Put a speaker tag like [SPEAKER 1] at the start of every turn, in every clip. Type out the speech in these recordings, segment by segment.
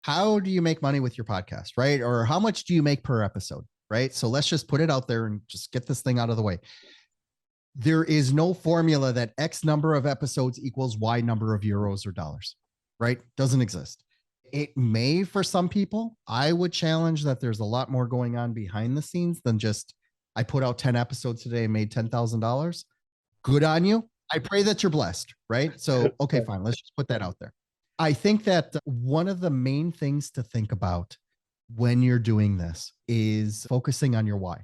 [SPEAKER 1] how do you make money with your podcast, right? Or how much do you make per episode, right? So let's just put it out there and just get this thing out of the way. There is no formula that X number of episodes equals Y number of euros or dollars, right? Doesn't exist. It may for some people. I would challenge that there's a lot more going on behind the scenes than just, I put out 10 episodes today and made $10,000. Good on you. I pray that you're blessed, right? So, okay, fine. Let's just put that out there. I think that one of the main things to think about when you're doing this is focusing on your why.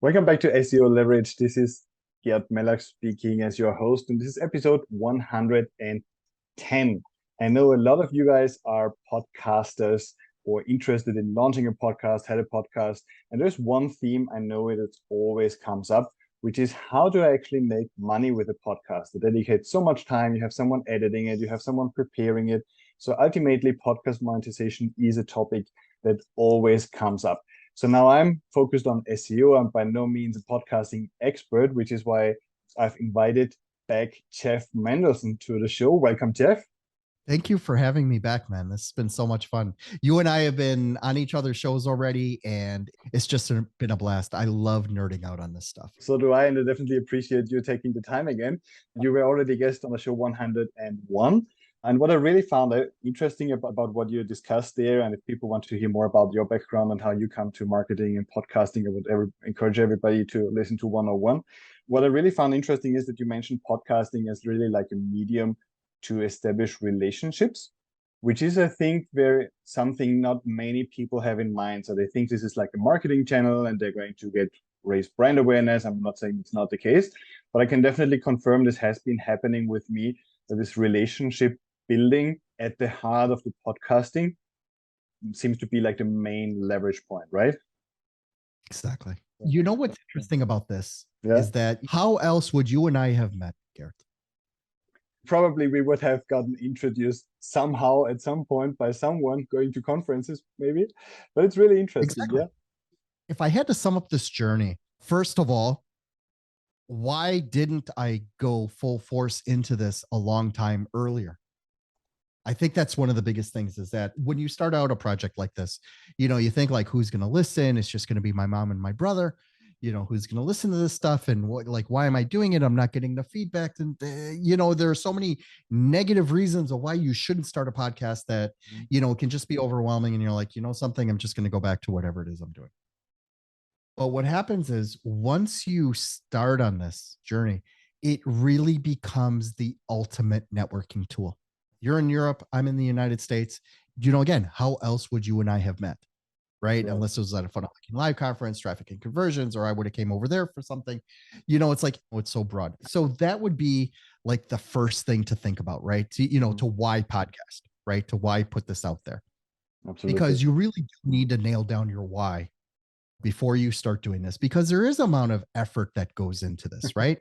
[SPEAKER 2] Welcome back to SEO Leverage. This is Gert speaking as your host, and this is episode 110. I know a lot of you guys are podcasters or interested in launching a podcast, had a podcast, and there's one theme I know that always comes up, which is how to actually make money with a podcast. You dedicate so much time, you have someone editing it, you have someone preparing it. So ultimately, podcast monetization is a topic that always comes up. So now I'm focused on SEO. I'm by no means a podcasting expert, which is why I've invited back Jeff Mendelson to the show. Welcome, Jeff.
[SPEAKER 1] Thank you for having me back, man. This has been so much fun. You and I have been on each other's shows already, and it's just been a blast. I love nerding out on this stuff.
[SPEAKER 2] So do I, and I definitely appreciate you taking the time again. You were already a guest on the show 101. And what I really found interesting about what you discussed there, and if people want to hear more about your background and how you come to marketing and podcasting, I would encourage everybody to listen to 101. What I really found interesting is that you mentioned podcasting as really like a medium to establish relationships, which is, I think, something not many people have in mind. So they think this is like a marketing channel and they're going to raise brand awareness. I'm not saying it's not the case, but I can definitely confirm this has been happening with me, that this relationship building at the heart of the podcasting seems to be like the main leverage point, right?
[SPEAKER 1] Exactly. You know what's interesting about this is that how else would you and I have met, Gert?
[SPEAKER 2] Probably we would have gotten introduced somehow at some point by someone going to conferences, maybe. But it's really interesting.
[SPEAKER 1] Exactly. Yeah. If I had to sum up this journey, first of all, why didn't I go full force into this a long time earlier? I think that's one of the biggest things is that when you start out a project like this, you think like, who's going to listen? It's just going to be my mom and my brother, who's going to listen to this stuff and why am I doing it? I'm not getting the feedback. And, there are so many negative reasons of why you shouldn't start a podcast that, it can just be overwhelming. And you're like, something, I'm just going to go back to whatever it is I'm doing. But what happens is once you start on this journey, it really becomes the ultimate networking tool. You're in Europe, I'm in the United States. Again, how else would you and I have met? Right? Unless it was at a funnel hacking live conference, traffic and conversions, or I would have came over there for something. It's like, it's so broad. So that would be like the first thing to think about, right? To why podcast, right? To why put this out there. Absolutely. Because you really do need to nail down your why before you start doing this, because there is an amount of effort that goes into this, right?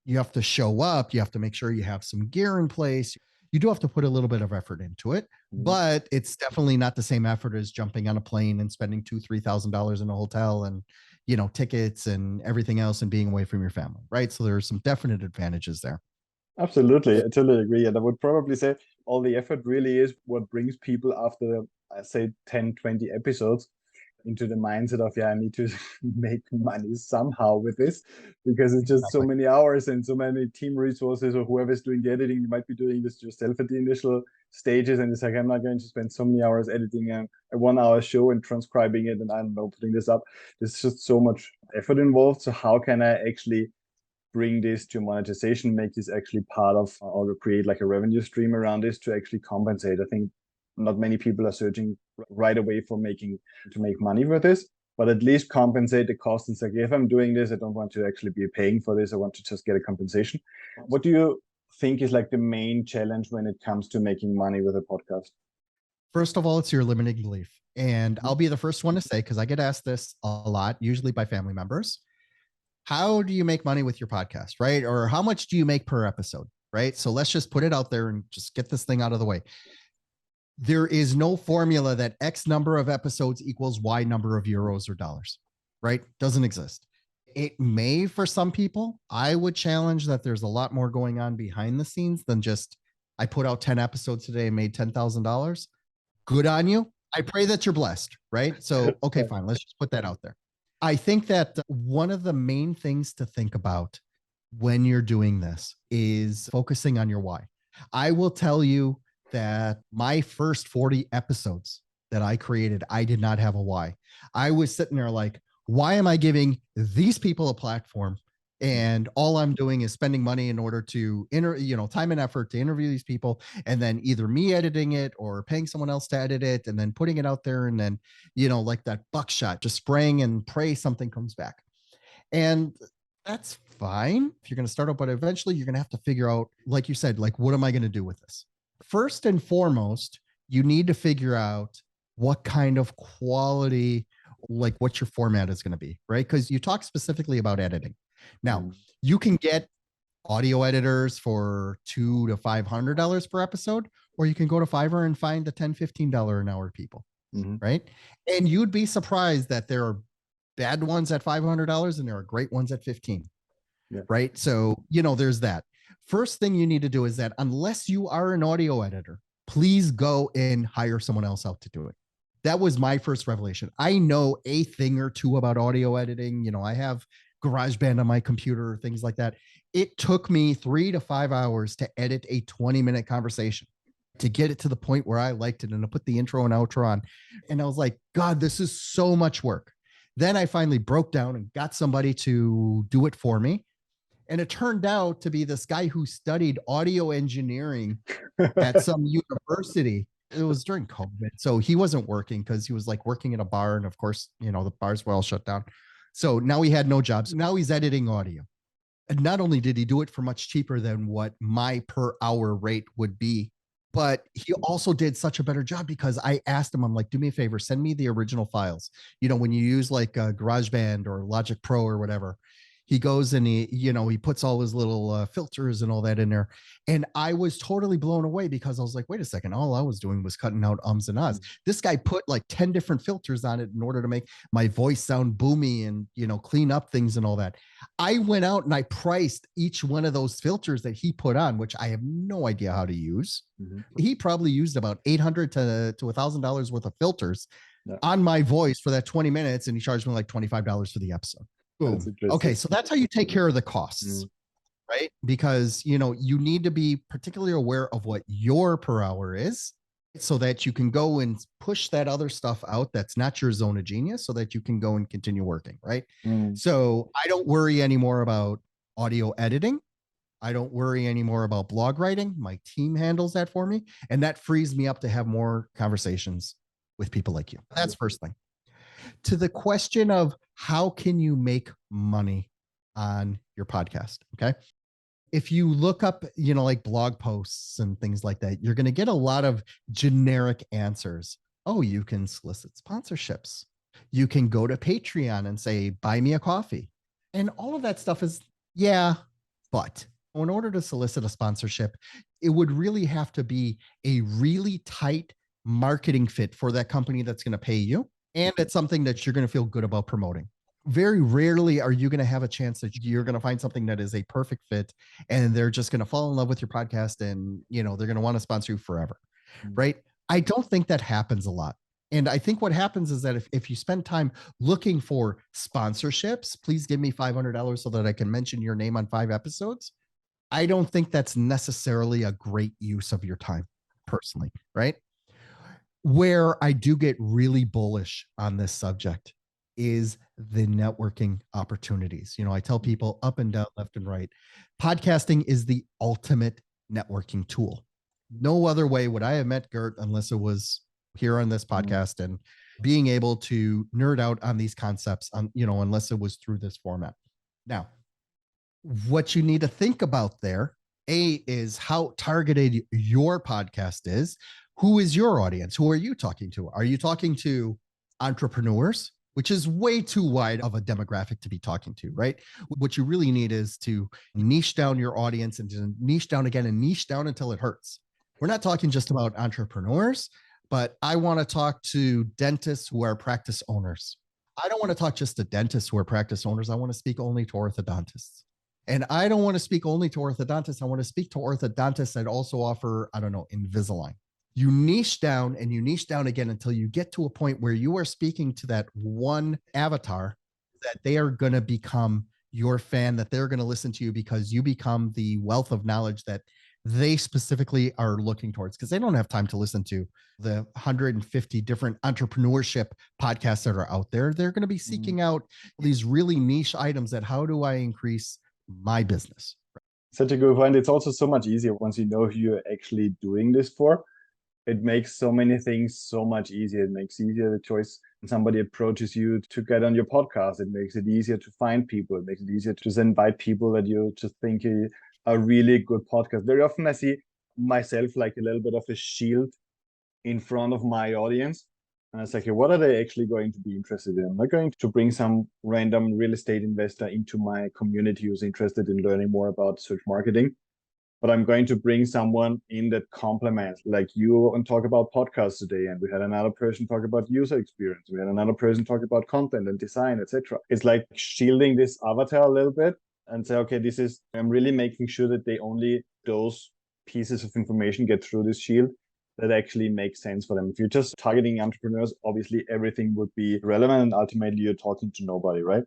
[SPEAKER 1] You have to show up, you have to make sure you have some gear in place. You do have to put a little bit of effort into it, but it's definitely not the same effort as jumping on a plane and spending $2,000-$3,000 in a hotel and, tickets and everything else and being away from your family, right? So there are some definite advantages there.
[SPEAKER 2] Absolutely. I totally agree. And I would probably say all the effort really is what brings people after, I say, 10, 20 episodes into the mindset of, I need to make money somehow with this, because it's just so many hours and so many team resources, or whoever's doing the editing, you might be doing this yourself at the initial stages. And it's like, I'm not going to spend so many hours editing a 1 hour show and transcribing it. And I don't know, putting this up. There's just so much effort involved. So how can I actually bring this to monetization, make this actually part of, or create like a revenue stream around this to actually compensate? I think not many people are searching right away to make money with this, but at least compensate the cost. And say, if I'm doing this, I don't want to actually be paying for this. I want to just get a compensation. What do you think is like the main challenge when it comes to making money with a podcast?
[SPEAKER 1] First of all, it's your limiting belief. And I'll be the first one to say, because I get asked this a lot, usually by family members, how do you make money with your podcast, right? Or how much do you make per episode, right? So let's just put it out there and just get this thing out of the way. There is no formula that X number of episodes equals Y number of euros or dollars, right? Doesn't exist. It may for some people. I would challenge that there's a lot more going on behind the scenes than just, I put out 10 episodes today and made $10,000. Good on you. I pray that you're blessed, right? So, okay, fine. Let's just put that out there. I think that one of the main things to think about when you're doing this is focusing on your why. I will tell you that my first 40 episodes that I created, I did not have a why. I was sitting there like, why am I giving these people a platform? And all I'm doing is spending money in order to time and effort to interview these people, and then either me editing it or paying someone else to edit it and then putting it out there. And then, like that buckshot, just spraying and pray something comes back. And that's fine if you're going to start out, but eventually you're going to have to figure out, like you said, like, what am I going to do with this? First and foremost, you need to figure out what kind of quality, like what your format is going to be, right? Because you talk specifically about editing. Now, you can get audio editors for $200 to $500 per episode, or you can go to Fiverr and find the $10, $15 an hour people, right? And you'd be surprised that there are bad ones at $500 and there are great ones at 15, right? So, there's that. First thing you need to do is that unless you are an audio editor, please go and hire someone else out to do it. That was my first revelation. I know a thing or two about audio editing. I have GarageBand on my computer, things like that. It took me 3 to 5 hours to edit a 20-minute conversation to get it to the point where I liked it and to put the intro and outro on. And I was like, God, this is so much work. Then I finally broke down and got somebody to do it for me. And it turned out to be this guy who studied audio engineering at some university. It was during COVID. So he wasn't working because he was like working in a bar. And of course, the bars were all shut down. So now he had no jobs. Now he's editing audio. And not only did he do it for much cheaper than what my per hour rate would be, but he also did such a better job because I asked him, I'm like, do me a favor, send me the original files. When you use like GarageBand or Logic Pro or whatever, he goes and he puts all his little filters and all that in there. And I was totally blown away because I was like, wait a second, all I was doing was cutting out ums and ahs. This guy put like 10 different filters on it in order to make my voice sound boomy and, clean up things and all that. I went out and I priced each one of those filters that he put on, which I have no idea how to use. He probably used about $800 to $1,000 worth of filters on my voice for that 20 minutes. And he charged me like $25 for the episode. Okay, so that's how you take care of the costs, right? Because, you need to be particularly aware of what your per hour is so that you can go and push that other stuff out that's not your zone of genius so that you can go and continue working, right? So I don't worry anymore about audio editing. I don't worry anymore about blog writing. My team handles that for me. And that frees me up to have more conversations with people like you. That's first thing. To the question of how can you make money on your podcast? Okay. If you look up, like blog posts and things like that, you're going to get a lot of generic answers. Oh, you can solicit sponsorships. You can go to Patreon and say, buy me a coffee. And all of that stuff is, but in order to solicit a sponsorship, it would really have to be a really tight marketing fit for that company that's going to pay you. And it's something that you're going to feel good about promoting. Very rarely are you going to have a chance that you're going to find something that is a perfect fit and they're just going to fall in love with your podcast and, they're going to want to sponsor you forever, right? I don't think that happens a lot. And I think what happens is that if you spend time looking for sponsorships, please give me $500 so that I can mention your name on 5 episodes. I don't think that's necessarily a great use of your time personally, right? Where I do get really bullish on this subject is the networking opportunities. I tell people up and down, left and right, podcasting is the ultimate networking tool. No other way would I have met Gert unless it was here on this podcast and being able to nerd out on these concepts, unless it was through this format. Now, what you need to think about there, is how targeted your podcast is. Who is your audience? Who are you talking to? Are you talking to entrepreneurs, which is way too wide of a demographic to be talking to, right? What you really need is to niche down your audience and to niche down again and niche down until it hurts. We're not talking just about entrepreneurs, but I want to talk to dentists who are practice owners. I don't want to talk just to dentists who are practice owners. I want to speak only to orthodontists. And I don't want to speak only to orthodontists. I want to speak to orthodontists that also offer, I don't know, Invisalign. You niche down and you niche down again until you get to a point where you are speaking to that one avatar that they are going to become your fan, that they're going to listen to you because you become the wealth of knowledge that they specifically are looking towards, because they don't have time to listen to the 150 different entrepreneurship podcasts that are out there. They're going to be seeking out these really niche items that how do I increase my business?
[SPEAKER 2] Such a good point. It's also so much easier once you know who you're actually doing this for. It makes so many things so much easier. It makes easier the choice when somebody approaches you to get on your podcast. It makes it easier to find people. It makes it easier to just invite people that you just think are a really good podcast. Very often I see myself like a little bit of a shield in front of my audience. And it's like, what are they actually going to be interested in? I'm not going to bring some random real estate investor into my community who's interested in learning more about search marketing, but I'm going to bring someone in that complements, like you, and talk about podcasts today. And we had another person talk about user experience. We had another person talk about content and design, etc. It's like shielding this avatar a little bit and say, okay, I'm really making sure that those pieces of information get through this shield that actually makes sense for them. If you're just targeting entrepreneurs, obviously everything would be relevant and ultimately you're talking to nobody, right?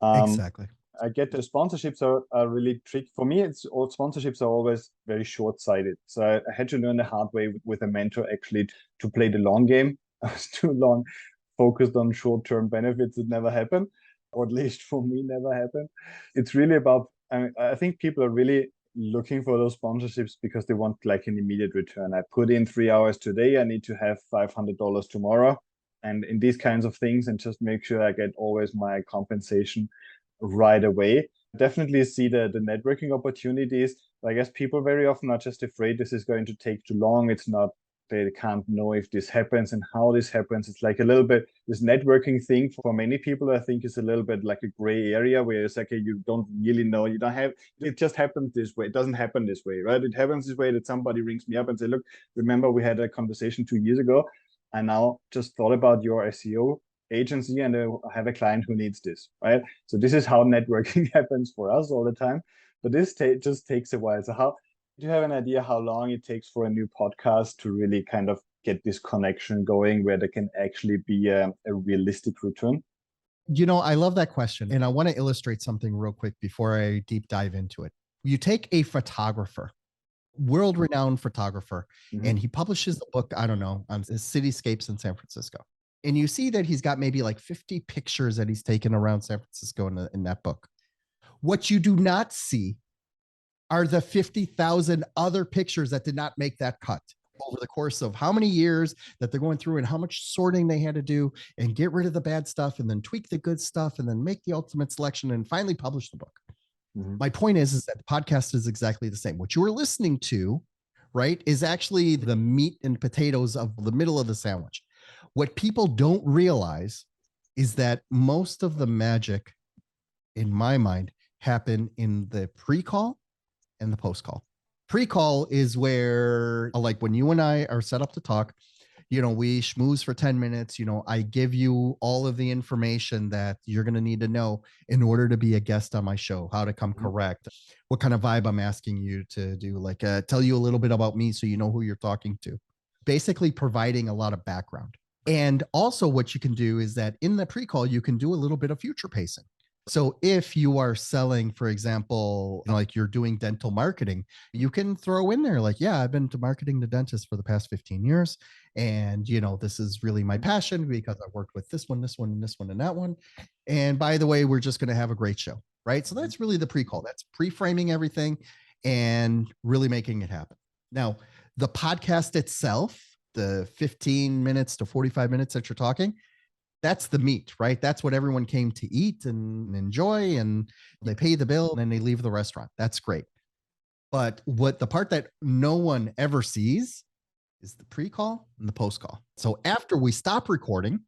[SPEAKER 1] Exactly.
[SPEAKER 2] I get the sponsorships are really tricky. For me, sponsorships are always very short-sighted. So I had to learn the hard way with a mentor actually to play the long game. I was too long focused on short-term benefits that never happen, or at least for me, never happened. It's really about, I think people are really looking for those sponsorships because they want like an immediate return. I put in 3 hours today, I need to have $500 tomorrow. And in these kinds of things, and just make sure I get always my compensation right away. Definitely see the networking opportunities. I guess people very often are just afraid this is going to take too long. It's not, they can't know if this happens and how this happens. It's like a little bit, this networking thing for many people, I think, is a little bit like a gray area where it's like, you don't really know, you don't have, it just happens this way. It doesn't happen this way, right? It happens this way that somebody rings me up and say, look, remember we had a conversation 2 years ago. I now just thought about your SEO agency and I have a client who needs this, right? So this is how networking happens for us all the time. But this just takes a while. So do you have an idea how long it takes for a new podcast to really kind of get this connection going where there can actually be a realistic return?
[SPEAKER 1] I love that question. And I want to illustrate something real quick before I deep dive into it. You take a photographer, world-renowned photographer, and he publishes a book, I don't know, on cityscapes in San Francisco. And you see that he's got maybe like 50 pictures that he's taken around San Francisco in that book. What you do not see are the 50,000 other pictures that did not make that cut over the course of how many years that they're going through and how much sorting they had to do and get rid of the bad stuff and then tweak the good stuff and then make the ultimate selection and finally publish the book. My point is that the podcast is exactly the same. What you are listening to, right, is actually the meat and potatoes of the middle of the sandwich. What people don't realize is that most of the magic, in my mind, happen in the pre-call and the post-call. Pre-call is where, like when you and I are set up to talk, we schmooze for 10 minutes. I give you all of the information that you're going to need to know in order to be a guest on my show, how to come correct, what kind of vibe I'm asking you to do, like tell you a little bit about me so you know who you're talking to. Basically providing a lot of background. And also what you can do is that in the pre-call, you can do a little bit of future pacing. So if you are selling, for example, like you're doing dental marketing, you can throw in there like, yeah, I've been to marketing to dentists for the past 15 years. And, this is really my passion because I've worked with this one, this one, and this one, and that one. And by the way, we're just going to have a great show, right? So that's really the pre-call. That's pre-framing everything and really making it happen. Now, the podcast itself, the 15 minutes to 45 minutes that you're talking, that's the meat, right? That's what everyone came to eat and enjoy, and they pay the bill and then they leave the restaurant. That's great. But what the part that no one ever sees is the pre-call and the post-call. So after we stop recording,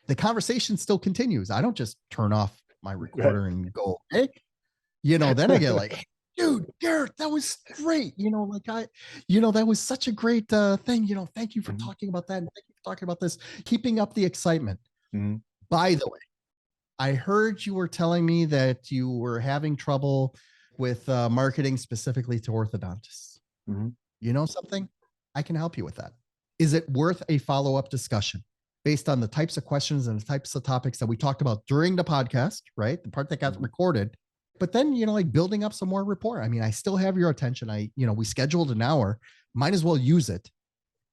[SPEAKER 1] the conversation still continues. I don't just turn off my recorder and go, hey, then I get like, hey, dude, Gert, that was great. That was such a great thing. Thank you for talking about that. And thank you for talking about this, keeping up the excitement. By the way, I heard you were telling me that you were having trouble with marketing specifically to orthodontists.
[SPEAKER 2] Mm-hmm.
[SPEAKER 1] You know something? I can help you with that. Is it worth a follow-up discussion based on the types of questions and the types of topics that we talked about during the podcast, right? The part that got recorded, but then, like building up some more rapport. I mean, I still have your attention. We scheduled an hour, might as well use it.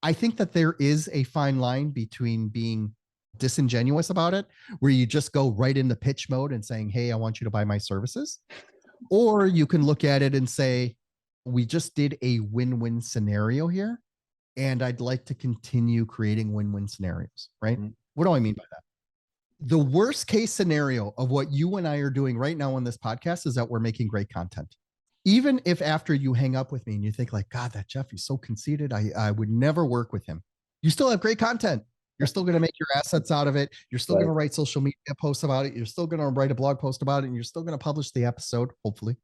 [SPEAKER 1] I think that there is a fine line between being disingenuous about it, where you just go right into pitch mode and saying, hey, I want you to buy my services. Or you can look at it and say, we just did a win-win scenario here, and I'd like to continue creating win-win scenarios, right? Mm-hmm. What do I mean by that? The worst case scenario of what you and I are doing right now on this podcast is that we're making great content. Even if after you hang up with me and you think like, God, that Jeff, he's so conceited, I would never work with him. You still have great content. You're still going to make your assets out of it. You're still going to write social media posts about it. You're still going to write a blog post about it, and you're still going to publish the episode, hopefully.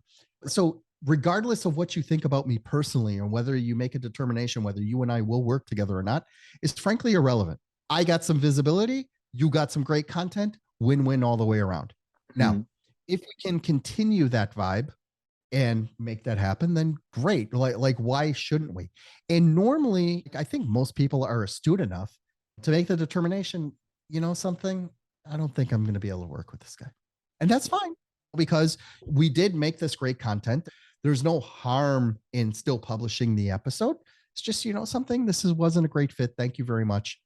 [SPEAKER 1] So regardless of what you think about me personally, or whether you make a determination whether you and I will work together or not, is frankly irrelevant. I got some visibility. You got some great content. Win-win all the way around. Now, if we can continue that vibe and make that happen, then great. Like why shouldn't we? And normally, I think most people are astute enough to make the determination, something, I don't think I'm going to be able to work with this guy. And that's fine, because we did make this great content. There's no harm in still publishing the episode. It's just, something, this wasn't a great fit. Thank you very much.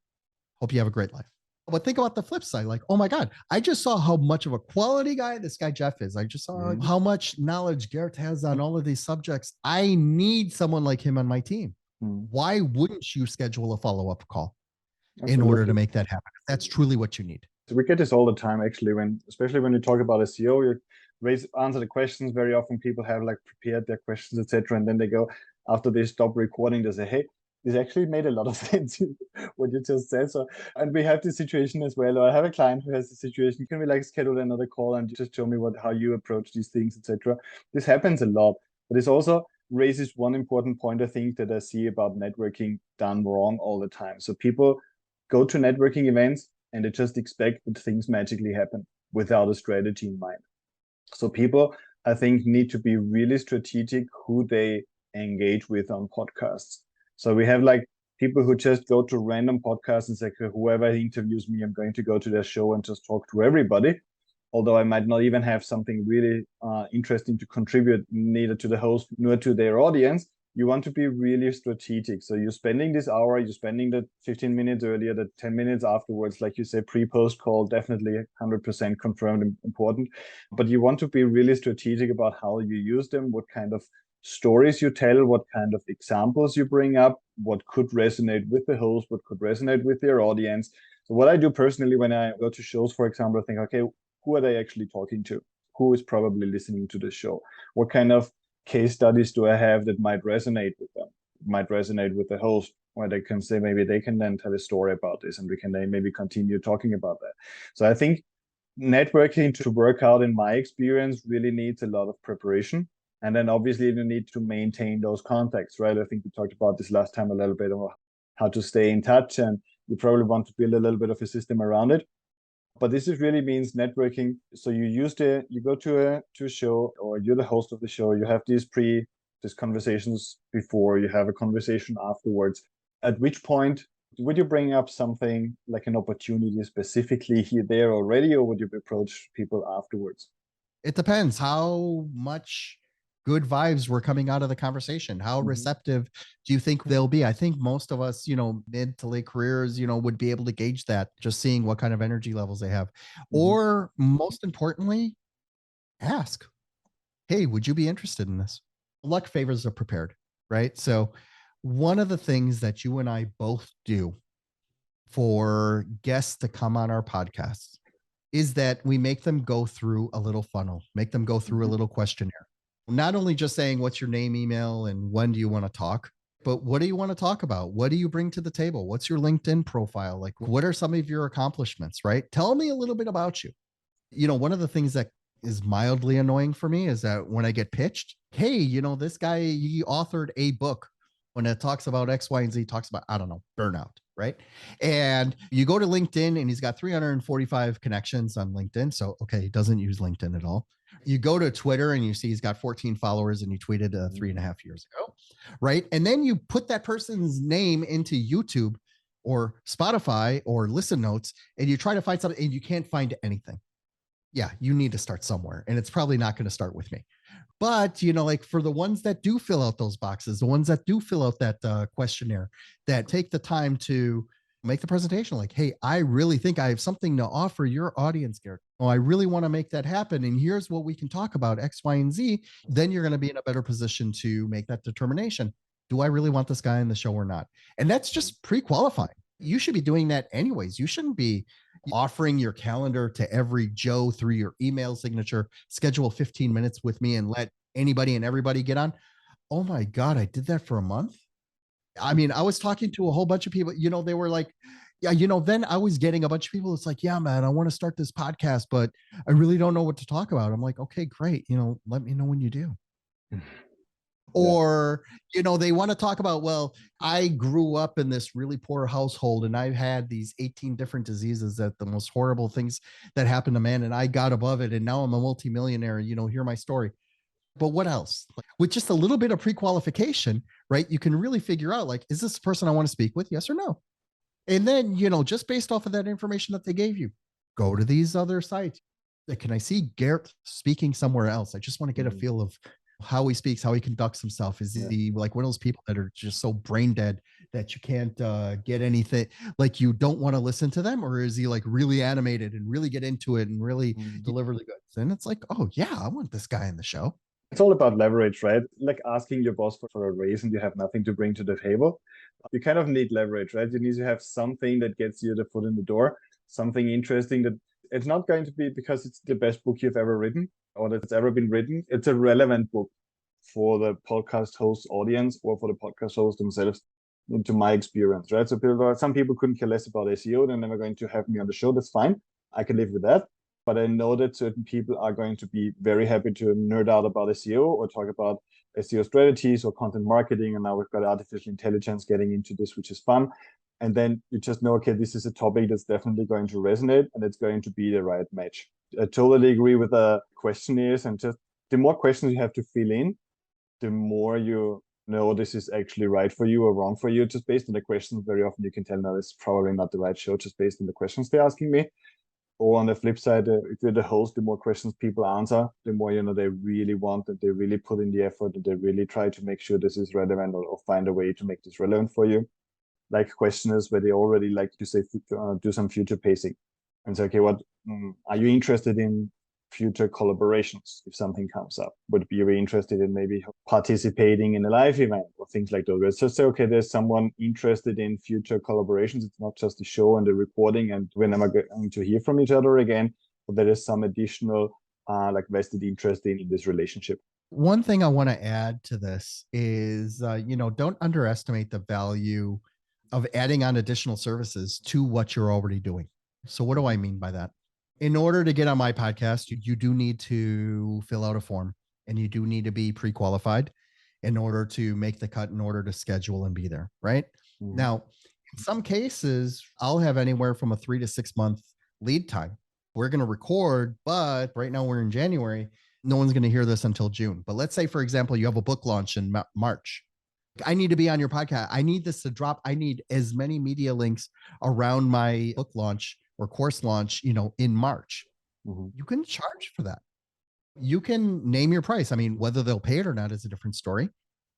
[SPEAKER 1] Hope you have a great life. But think about the flip side. Like, oh my God, I just saw how much of a quality guy this guy Jeff is. I just saw how much knowledge Gert has on all of these subjects. I need someone like him on my team. Why wouldn't you schedule a follow-up call? Absolutely. In order to make that happen? That's truly what you need.
[SPEAKER 2] So we get this all the time, actually, especially when you talk about SEO, you answer the questions. Very often people have like prepared their questions, etc. And then they go, after they stop recording, they say, hey, this actually made a lot of sense, what you just said. So, and we have this situation as well. I have a client who has the situation. Can we like schedule another call and just show me how you approach these things, etc. This happens a lot, but it's also raises one important point, I think, that I see about networking done wrong all the time. So people go to networking events and they just expect that things magically happen without a strategy in mind. So people, I think, need to be really strategic who they engage with on podcasts. So we have like people who just go to random podcasts and say, whoever interviews me, I'm going to go to their show and just talk to everybody. Although I might not even have something really interesting to contribute, neither to the host nor to their audience. You want to be really strategic. So you're spending this hour, you're spending the 15 minutes earlier, the 10 minutes afterwards, like you say, pre-post call, definitely 100% confirmed and important. But you want to be really strategic about how you use them, what kind of stories you tell, what kind of examples you bring up, what could resonate with the host, what could resonate with their audience. So what I do personally when I go to shows, for example, I think, okay, who are they actually talking to? Who is probably listening to the show? What kind of case studies do I have that might resonate with them, might resonate with the host, where they can say, maybe they can then tell a story about this and we can then maybe continue talking about that. So I think networking to work out, in my experience, really needs a lot of preparation. And then obviously you need to maintain those contacts, right? I think we talked about this last time a little bit about how to stay in touch, and you probably want to build a little bit of a system around it. But this is really means networking. So you go to a show, or you're the host of the show. You have these conversations before, you have a conversation afterwards. At which point would you bring up something like an opportunity specifically here, there already, or would you approach people afterwards?
[SPEAKER 1] It depends how much good vibes were coming out of the conversation. How receptive do you think they'll be? I think most of us, mid to late careers, would be able to gauge that, just seeing what kind of energy levels they have. Or most importantly, ask, hey, would you be interested in this? Luck favors the prepared, right? So one of the things that you and I both do for guests to come on our podcasts is that we make them go through a little funnel, make them go through a little questionnaire. Not only just saying, what's your name, email, and when do you want to talk, but what do you want to talk about? What do you bring to the table? What's your LinkedIn profile? Like, what are some of your accomplishments, right? Tell me a little bit about you. One of the things that is mildly annoying for me is that when I get pitched, hey, this guy, he authored a book when it talks about X, Y, and Z, talks about, I don't know, burnout. right? And you go to LinkedIn and he's got 345 connections on LinkedIn. So, okay, he doesn't use LinkedIn at all. You go to Twitter and you see he's got 14 followers and he tweeted 3.5 years ago, right? And then you put that person's name into YouTube or Spotify or Listen Notes and you try to find something and you can't find anything. Yeah, you need to start somewhere. And it's probably not going to start with me. But, like for the ones that do fill out those boxes, the ones that do fill out that questionnaire, that take the time to make the presentation like, hey, I really think I have something to offer your audience, Gert. Oh, I really want to make that happen. And here's what we can talk about, X, Y, and Z. Then you're going to be in a better position to make that determination. Do I really want this guy in the show or not? And that's just pre-qualifying. You should be doing that anyways. You shouldn't be offering your calendar to every Joe through your email signature, schedule 15 minutes with me and let anybody and everybody get on. Oh my God, I did that for a month. I mean, I was talking to a whole bunch of people, they were like, yeah, then I was getting a bunch of people. It's like, yeah, man, I want to start this podcast, but I really don't know what to talk about. I'm like, okay, great. Let me know when you do. Or, they want to talk about, well, I grew up in this really poor household and I've had these 18 different diseases, that the most horrible things that happened to man. And I got above it. And now I'm a multimillionaire, hear my story. But what else? With just a little bit of pre-qualification, right? You can really figure out, like, is this the person I want to speak with? Yes or no? And then, just based off of that information that they gave you, go to these other sites. Can I see Gert speaking somewhere else? I just want to get a feel of how he speaks, how he conducts himself. Is he like one of those people that are just so brain dead that you can't get anything, like you don't want to listen to them? Or is he like really animated and really get into it and really deliver the goods? And it's like, oh yeah, I want this guy in the show.
[SPEAKER 2] It's all about leverage, right? Like asking your boss for a raise and you have nothing to bring to the table. You kind of need leverage, right? You need to have something that gets you the foot in the door, something interesting that it's not going to be because it's the best book you've ever written or that's ever been written. It's a relevant book for the podcast host audience or for the podcast hosts themselves, into my experience, right? So some people couldn't care less about SEO. They're never going to have me on the show. That's fine. I can live with that. But I know that certain people are going to be very happy to nerd out about SEO or talk about SEO strategies or content marketing. And now we've got artificial intelligence getting into this, which is fun. And then you just know, okay, this is a topic that's definitely going to resonate and it's going to be the right match. I totally agree with the questionnaires, and just the more questions you have to fill in, the more you know this is actually right for you or wrong for you. Just based on the questions, very often you can tell, no, this is probably not the right show, just based on the questions they're asking me. Or on the flip side, if you're the host, the more questions people answer, the more they really want, that they really put in the effort, that they really try to make sure this is relevant or find a way to make this relevant for you. Like questionnaires where they already like to say do some future pacing and say, okay, what are you interested in future collaborations if something comes up? Would you be interested in maybe participating in a live event or things like those? So say, okay, there's someone interested in future collaborations. It's not just the show and the recording and we're never going to hear from each other again, but there is some additional like vested interest in this relationship.
[SPEAKER 1] One thing I want to add to this is, don't underestimate the value of adding on additional services to what you're already doing. So what do I mean by that? In order to get on my podcast, you do need to fill out a form and you do need to be pre-qualified in order to make the cut, in order to schedule and be there, right? Now, in some cases, I'll have anywhere from a 3 to 6 month lead time. We're going to record, but right now we're in January. No one's going to hear this until June. But let's say, for example, you have a book launch in March. I need to be on your podcast. I need this to drop. I need as many media links around my book launch or course launch, in March. You can charge for that. You can name your price. I mean, whether they'll pay it or not is a different story.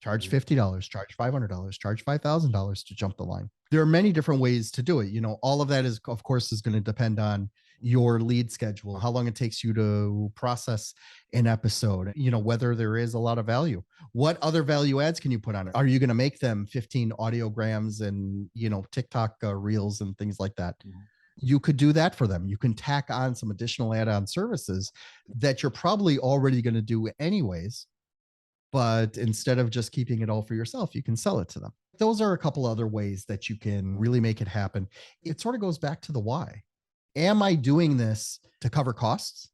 [SPEAKER 1] Charge $50, charge $500, charge $5,000 to jump the line. There are many different ways to do it. All of that is, of course, is going to depend on your lead schedule, how long it takes you to process an episode, whether there is a lot of value. What other value adds can you put on it? Are you going to make them 15 audiograms and, TikTok reels and things like that? You could do that for them. You can tack on some additional add-on services that you're probably already going to do anyways. But instead of just keeping it all for yourself, you can sell it to them. Those are a couple other ways that you can really make it happen. It sort of goes back to the why. Am I doing this to cover costs?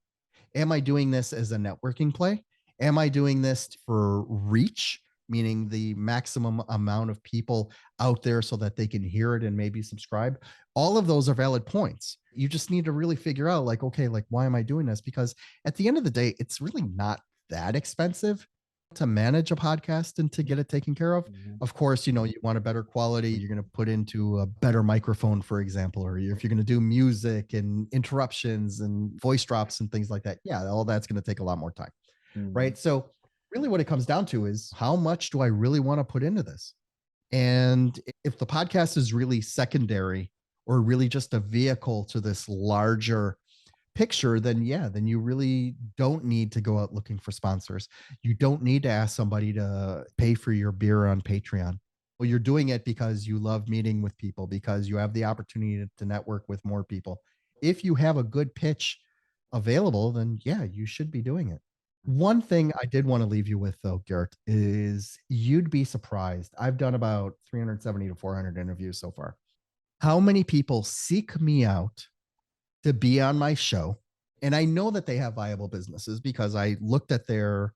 [SPEAKER 1] Am I doing this as a networking play? Am I doing this for reach? meaning the maximum amount of people out there so that they can hear it and maybe subscribe. All of those are valid points. You just need to really figure out like, okay, like, why am I doing this? Because at the end of the day, it's really not that expensive to manage a podcast and to get it taken care of. Of course, you want a better quality. You're going to put into a better microphone, for example, or if you're going to do music and interruptions and voice drops and things like that. Yeah, all that's going to take a lot more time. Right. So really what it comes down to is how much do I really want to put into this? And if the podcast is really secondary or really just a vehicle to this larger picture, then then you really don't need to go out looking for sponsors. You don't need to ask somebody to pay for your beer on Patreon. Well, you're doing it because you love meeting with people, because you have the opportunity to network with more people. If you have a good pitch available, then you should be doing it. One thing I did want to leave you with, though, Gert, is you'd be surprised. I've done about 370 to 400 interviews so far. How many people seek me out to be on my show? And I know that they have viable businesses because I looked at their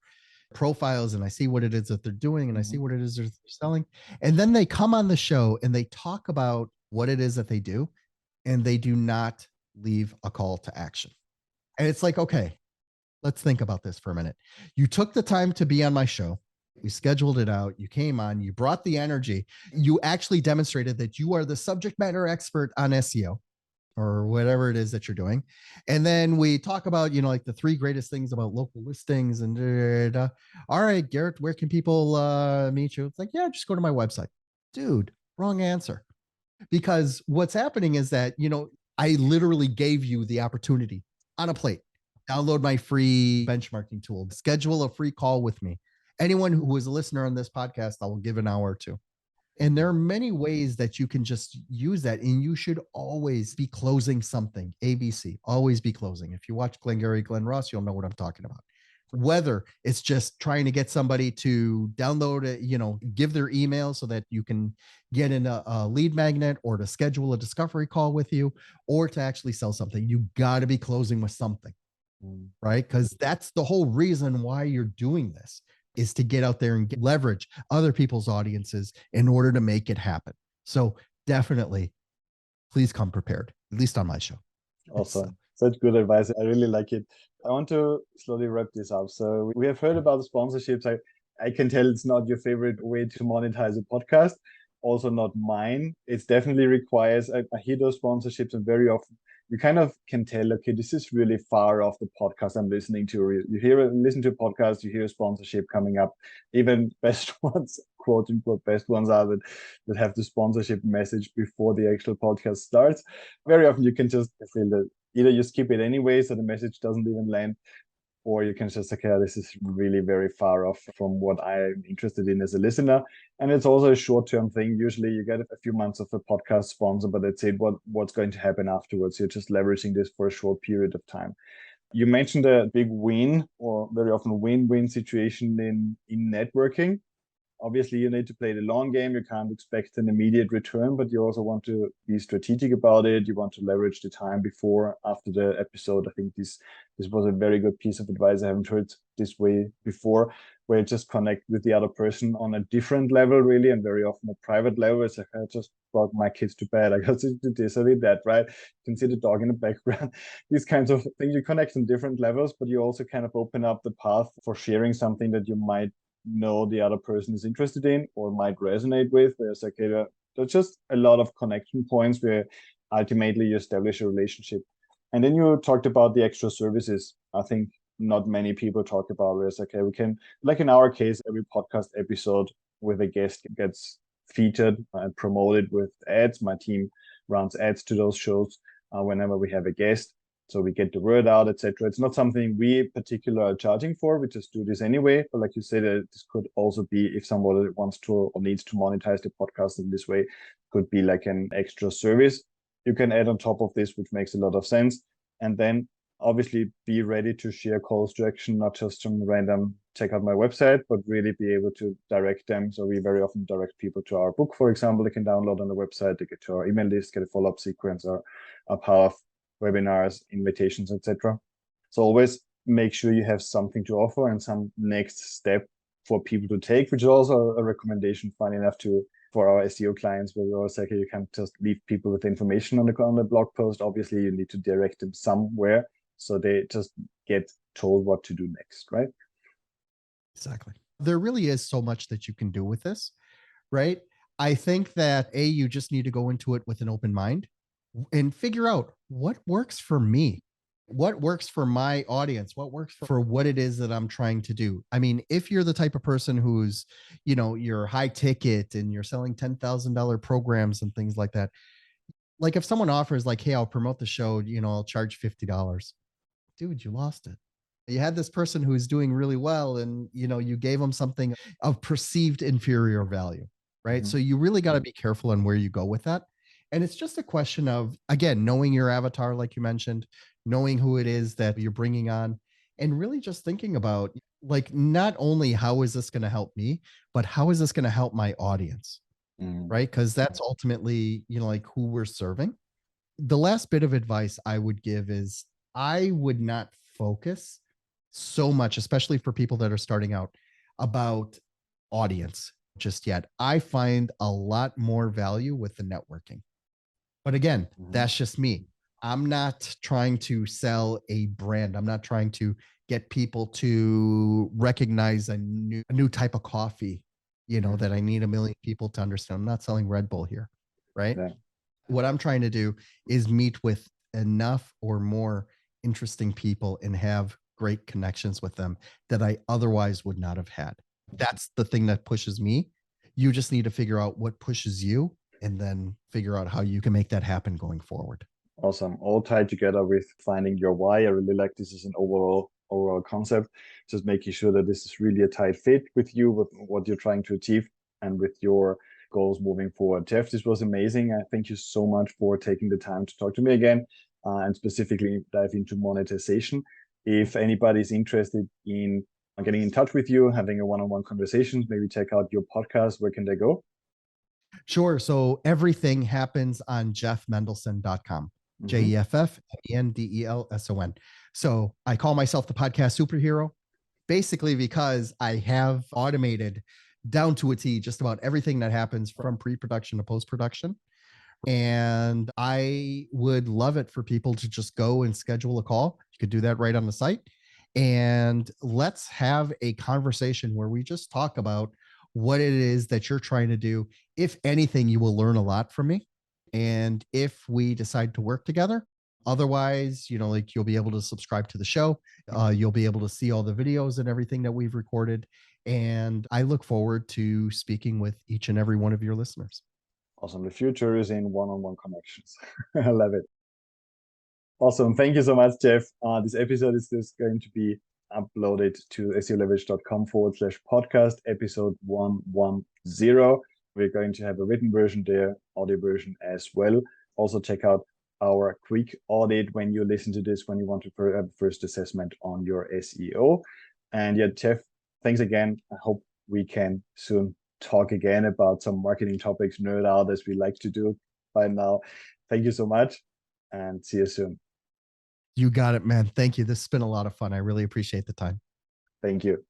[SPEAKER 1] profiles and I see what it is that they're doing and I see what it is they're selling. And then they come on the show and they talk about what it is that they do, and they do not leave a call to action. And it's like, okay, let's think about this for a minute. You took the time to be on my show. We scheduled it out. You came on, you brought the energy. You actually demonstrated that you are the subject matter expert on SEO or whatever it is that you're doing. And then we talk about, like the 3 greatest things about local listings and all right, Gert, where can people meet you? It's like, just go to my website. Dude, wrong answer. Because what's happening is that, I literally gave you the opportunity on a plate. Download my free benchmarking tool, schedule a free call with me. Anyone who is a listener on this podcast, I will give an hour or two. And there are many ways that you can just use that. And you should always be closing something. ABC, always be closing. If you watch Glengarry Glen Ross, you'll know what I'm talking about. Whether it's just trying to get somebody to download it, give their email so that you can get in a lead magnet, or to schedule a discovery call with you, or to actually sell something, you got to be closing with something, right? Because that's the whole reason why you're doing this, is to get out there and leverage other people's audiences in order to make it happen. So definitely, please come prepared, at least on my show.
[SPEAKER 2] Awesome. Such good advice. I really like it. I want to slowly wrap this up. So we have heard about the sponsorships. I can tell it's not your favorite way to monetize a podcast. Also not mine. It definitely requires, I hear those sponsorships, and very often you kind of can tell, okay, this is really far off the podcast I'm listening to. Listen to a podcast, you hear a sponsorship coming up. Even best ones, quote unquote, best ones are that have the sponsorship message before the actual podcast starts. Very often you can just feel that either you skip it anyway, so the message doesn't even land, or you can just say, okay, this is really very far off from what I'm interested in as a listener. And it's also a short-term thing. Usually you get a few months of a podcast sponsor, but that's it. What's going to happen afterwards? You're just leveraging this for a short period of time. You mentioned a big win, or very often win-win situation in networking. Obviously, you need to play the long game. You can't expect an immediate return, but you also want to be strategic about it. You want to leverage the time before, after the episode. I think this was a very good piece of advice. I haven't heard this way before, where you just connect with the other person on a different level, really, and very often a private level. It's like, I just brought my kids to bed. I got to do this, I did that, right? You can see the dog in the background. These kinds of things, you connect on different levels, but you also kind of open up the path for sharing something that you might know the other person is interested in or might resonate with. There's like there's just a lot of connection points where ultimately you establish a relationship. And then you talked about the extra services. I think not many people talk about where it's okay, we can, like in our case, every podcast episode with a guest gets featured and promoted with ads. My team runs ads to those shows whenever we have a guest. So we get the word out, etc. It's not something we particularly are charging for. We just do this anyway. But like you said, this could also be, if somebody wants to or needs to monetize the podcast in this way, could be like an extra service you can add on top of this, which makes a lot of sense. And then obviously be ready to share calls to action, not just some random check out my website, but really be able to direct them. So we very often direct people to our book, for example. They can download on the website, they get to our email list, get a follow-up sequence, or a power webinars, invitations, etc. So always make sure you have something to offer and some next step for people to take, which is also a recommendation, funny enough, for our SEO clients, where we always say, okay, you can't just leave people with information on the blog post. Obviously, you need to direct them somewhere so they just get told what to do next, right?
[SPEAKER 1] Exactly. There really is so much that you can do with this, right? I think that you just need to go into it with an open mind and figure out what works for me, what works for my audience, what works for what it is that I'm trying to do. I mean, if you're the type of person who's, you're high ticket and you're selling $10,000 programs and things like that, like if someone offers like, hey, I'll promote the show, I'll charge $50. Dude, you lost it. You had this person who's doing really well and, you gave them something of perceived inferior value, right? So you really got to be careful on where you go with that. And it's just a question of, again, knowing your avatar, like you mentioned, knowing who it is that you're bringing on, and really just thinking about, like, not only how is this going to help me, but how is this going to help my audience, right? Because that's ultimately, like who we're serving. The last bit of advice I would give is I would not focus so much, especially for people that are starting out, about audience just yet. I find a lot more value with the networking. But again, that's just me. I'm not trying to sell a brand. I'm not trying to get people to recognize a new type of coffee, that I need 1 million people to understand. I'm not selling Red Bull here, right?
[SPEAKER 2] Yeah.
[SPEAKER 1] What I'm trying to do is meet with enough or more interesting people and have great connections with them that I otherwise would not have had. That's the thing that pushes me. You just need to figure out what pushes you and then figure out how you can make that happen going forward.
[SPEAKER 2] Awesome. All tied together with finding your why. I really like this as an overall concept. Just making sure that this is really a tight fit with you, with what you're trying to achieve and with your goals moving forward. Jeff, this was amazing. I thank you so much for taking the time to talk to me again and specifically dive into monetization. If anybody's interested in getting in touch with you, having a one-on-one conversation, maybe check out your podcast. Where can they go?
[SPEAKER 1] Sure. So everything happens on jeffmendelson.com. JEFFMendelson. So I call myself the podcast superhero, basically because I have automated down to a T just about everything that happens from pre-production to post-production. And I would love it for people to just go and schedule a call. You could do that right on the site. And let's have a conversation where we just talk about what it is that you're trying to do. If anything, you will learn a lot from me. And if we decide to work together, otherwise, like you'll be able to subscribe to the show. You'll be able to see all the videos and everything that we've recorded. And I look forward to speaking with each and every one of your listeners.
[SPEAKER 2] Awesome. The future is in one-on-one connections. I love it. Awesome. Thank you so much, Jeff. This episode is just going to be uploaded to seoleverage.com/podcast, episode 110. We're going to have a written version there, audio version as well. Also check out our quick audit when you listen to this, when you want to have a first assessment on your SEO. And yeah, Jeff, thanks again. I hope we can soon talk again about some marketing topics, nerd out as we like to do by now. Thank you so much and see you soon.
[SPEAKER 1] You got it, man. Thank you. This has been a lot of fun. I really appreciate the time.
[SPEAKER 2] Thank you.